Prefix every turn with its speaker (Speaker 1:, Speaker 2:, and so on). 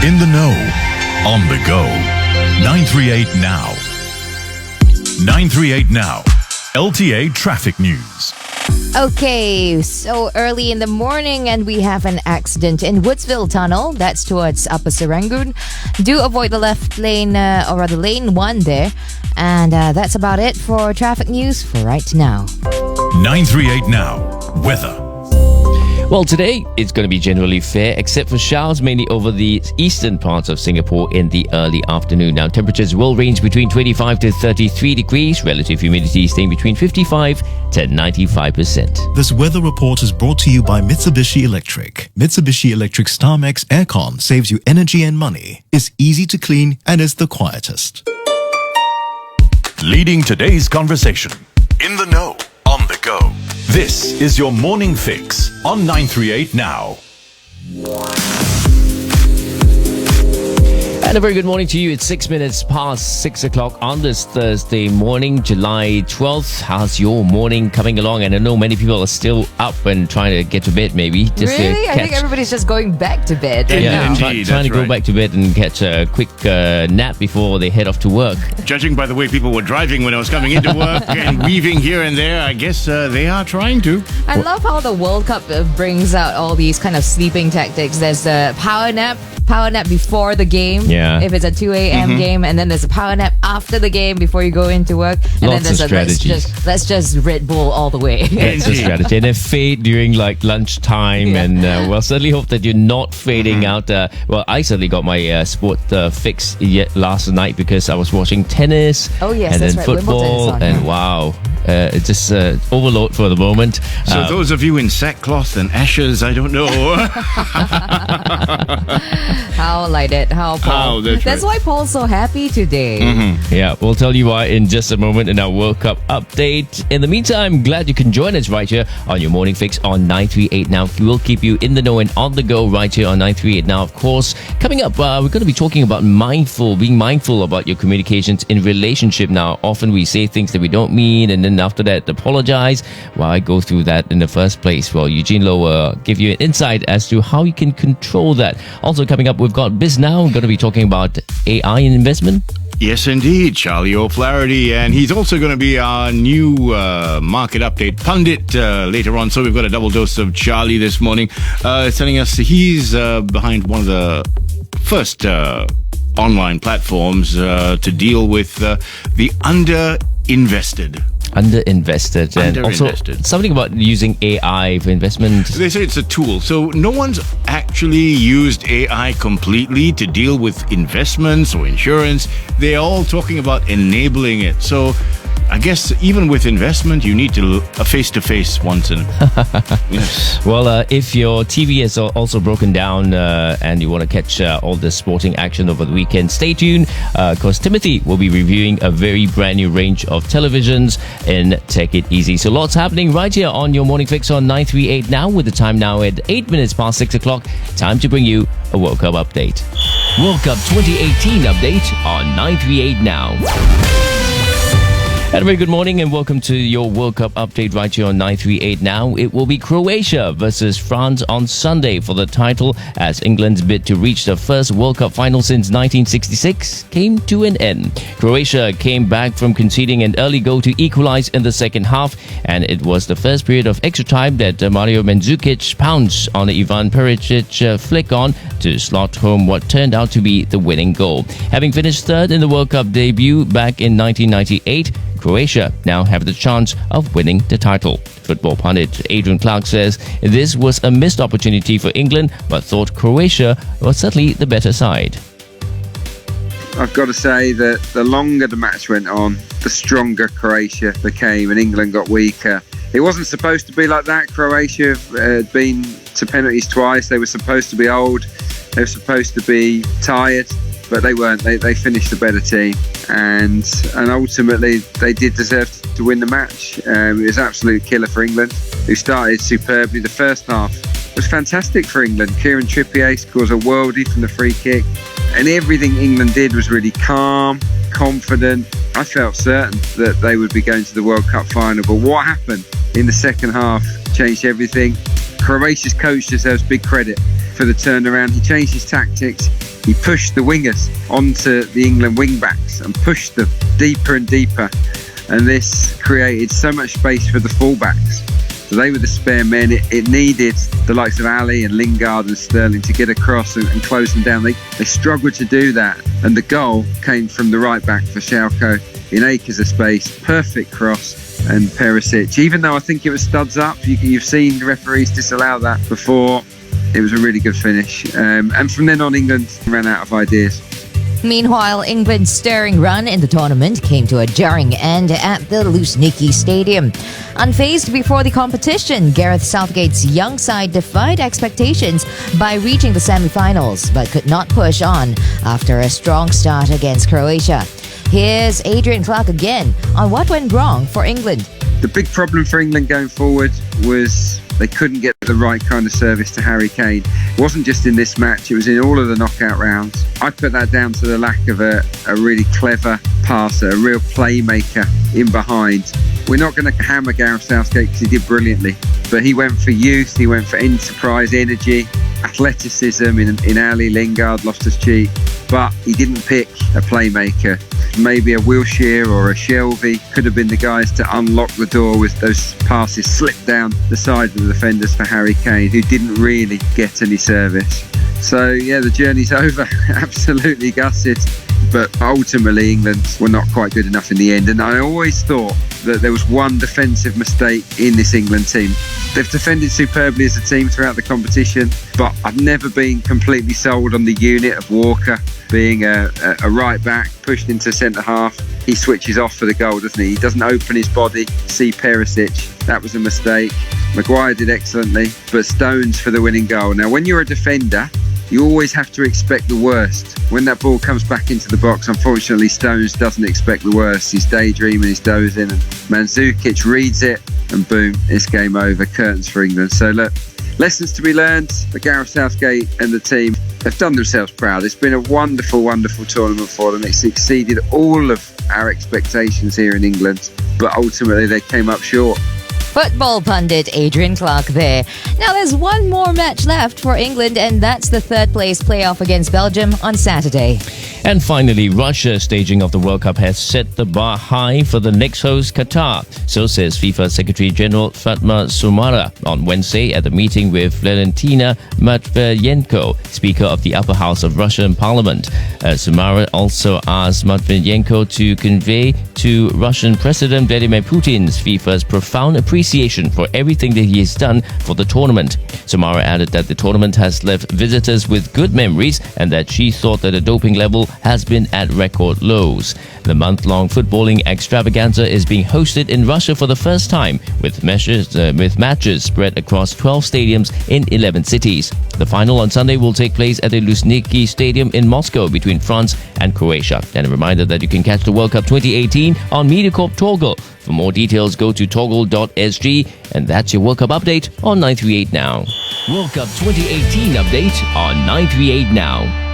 Speaker 1: In the know, on the go. 938 Now. 938 Now. LTA Traffic News.
Speaker 2: Okay, so early in the morning and we have an accident in Woodsville Tunnel. That's towards Upper Serangoon. Do avoid the left lane, or rather lane 1 there. And that's about it for traffic news for right now.
Speaker 1: 938 Now. Weather.
Speaker 3: Well, today it's going to be generally fair, except for showers mainly over the eastern parts of Singapore in the early afternoon. Now, temperatures will range between 25 to 33 degrees, relative humidity staying between 55 to 95%.
Speaker 4: This weather report is brought to you by Mitsubishi Electric. Mitsubishi Electric StarMax Aircon saves you energy and money, is easy to clean, and is the quietest.
Speaker 1: Leading today's conversation. In the know, on the go. This is your morning fix on 938 Now.
Speaker 3: And a very good morning to you. It's 6 minutes past 6 o'clock on this Thursday morning, July 12th. How's your morning coming along? And I know many people are still up and trying to get to bed, maybe.
Speaker 2: Really? I think everybody's just going back to bed right now.
Speaker 3: Trying to go back to bed and catch a quick nap before they head off to work.
Speaker 5: Judging by the way people were driving when I was coming into work and weaving here and there, I guess they are trying to.
Speaker 2: I love how the World Cup brings out all these kind of sleeping tactics. There's the power nap before the game.
Speaker 3: Yeah.
Speaker 2: If it's a 2 a.m. game, and then there's a power nap after the game before you go into work. And
Speaker 3: Lots
Speaker 2: then there's
Speaker 3: of strategies.
Speaker 2: let's just Red Bull all the way.
Speaker 3: That's a strategy. And then fade during like lunchtime. And we'll certainly hope that you're not fading out. Well, I certainly got my sport fix last night because I was watching tennis.
Speaker 2: Oh, yes,
Speaker 3: and
Speaker 2: that's
Speaker 3: then
Speaker 2: right.
Speaker 3: football. And wow. It's just overload for the moment.
Speaker 5: So those of you in sackcloth and ashes, I don't know.
Speaker 2: How light it? How Paul? That's why Paul's so happy today.
Speaker 3: Yeah, we'll tell you why in just a moment in our World Cup update. In the meantime, glad you can join us right here on your morning fix on 938 Now. We'll keep you in the know and on the go right here on 938 Now. Of course, coming up, we're going to be talking about being mindful about your communications in relationship. Now, often we say things that we don't mean, and then after that, apologize. Why go through that in the first place? Well, Eugene Lowe will give you an insight as to how you can control that. Also coming up, we've got Biz Now. We're going to be talking about AI and investment.
Speaker 5: Yes, indeed, Charlie O'Flaherty. And he's also going to be our new market update pundit later on. So we've got a double dose of Charlie this morning, telling us he's behind one of the first online platforms to deal with the underinvested. And also something about using AI for investment. They say it's a tool. So no one's actually used AI completely to deal with investments or insurance. They're all talking about enabling it. So I guess even with investment, you need to a face-to-face once in. Yes.
Speaker 3: Well, if your TV is also broken down and you want to catch all the sporting action over the weekend, stay tuned because Timothy will be reviewing a very brand new range of televisions in Take It Easy. So lots happening right here on your morning fix on 938 Now, with the time now at 8 minutes past 6 o'clock. Time to bring you a World Cup update. World Cup 2018 update on 938 Now. And a very good morning and welcome to your World Cup update right here on 938 Now. It will be Croatia versus France on Sunday for the title as England's bid to reach the first World Cup final since 1966 came to an end. Croatia came back from conceding an early goal to equalize in the second half, and it was the first period of extra time that Mario Mandzukic pounced on Ivan Perisic flick on to slot home what turned out to be the winning goal. Having finished third in the World Cup debut back in 1998, Croatia now have the chance of winning the title. Football pundit Adrian Clark says this was a missed opportunity for England, but thought Croatia was certainly the better side.
Speaker 6: I've got to say that the longer the match went on, the stronger Croatia became and England got weaker. It wasn't supposed to be like that. Croatia had been to penalties twice. They were supposed to be old. They were supposed to be tired. But they weren't. They finished the better team, and ultimately they did deserve to win the match. It was an absolute killer for England, who started superbly. The first half was fantastic for England. Kieran Trippier scores a worldie from the free kick, and everything England did was really calm, confident. I felt certain that they would be going to the World Cup final, but what happened in the second half changed everything. Croatia's coach deserves big credit for the turnaround. He changed his tactics. he pushed the wingers onto the England wing backs and pushed them deeper and deeper. And this created so much space for the fullbacks. So they were the spare men. It needed the likes of Ali and Lingard and Sterling to get across and close them down. They struggled to do that. And the goal came from the right back for Schalke in acres of space. Perfect cross. And Perisic, even though I think it was studs up, you've seen referees disallow that before. It was a really good finish. And from then on, England ran out of ideas.
Speaker 2: Meanwhile, England's stirring run in the tournament came to a jarring end at the Luzhniki Stadium. Unfazed before the competition, Gareth Southgate's young side defied expectations by reaching the semi-finals, but could not push on after a strong start against Croatia. Here's Adrian Clark again on what went wrong for England.
Speaker 6: The big problem for England going forward was they couldn't get the right kind of service to Harry Kane. It wasn't just in this match, it was in all of the knockout rounds. I put that down to the lack of a really clever passer, a real playmaker in behind. We're not going to hammer Gareth Southgate because he did brilliantly, but he went for youth, he went for enterprise, energy, athleticism in Ali, Lingard, Loftus-Cheek, but he didn't pick a playmaker. Maybe a Wilshere or a Shelvey could have been the guys to unlock the door with those passes slipped down the side of the defenders for Harry Kane, who didn't really get any service. So yeah, the journey's over. Absolutely gutted. But ultimately England were not quite good enough in the end, and I always thought that there was one defensive mistake in this England team. They've defended superbly as a team throughout the competition, but I've never been completely sold on the unit of Walker being a right back pushed into centre half. He switches off for the goal, doesn't he? He doesn't open his body, see Perisic. That was a mistake. Maguire did excellently, but Stones for the winning goal. Now, when you're a defender, you always have to expect the worst. When that ball comes back into the box, unfortunately, Stones doesn't expect the worst. He's daydreaming, he's dozing, and Mandzukic reads it, and boom, it's game over. Curtains for England. So look, lessons to be learned. But Gareth Southgate and the team have done themselves proud. It's been a wonderful, wonderful tournament for them. It's exceeded all of our expectations here in England, but ultimately they came up short.
Speaker 2: Football pundit Adrian Clark there. Now there's one more match left for England, and that's the third place playoff against Belgium on Saturday.
Speaker 3: And finally, Russia's staging of the World Cup has set the bar high for the next host, Qatar. So says FIFA Secretary General Fatma Soumara on Wednesday at the meeting with Valentina Matviyenko, Speaker of the Upper House of Russian Parliament. Soumara also asked Matviyenko to convey to Russian President Vladimir Putin's FIFA's profound appreciation for everything that he has done for the tournament. Soumara added that the tournament has left visitors with good memories and that she thought that the doping level has been at record lows. The month-long footballing extravaganza is being hosted in Russia for the first time, with matches spread across 12 stadiums in 11 cities. The final on Sunday will take place at the Luzhniki Stadium in Moscow between France and Croatia. And a reminder that you can catch the World Cup 2018 on Mediacorp Toggle. For more details, go to toggle.sg. And that's your World Cup update on 938 Now. World Cup 2018 update on 938 Now.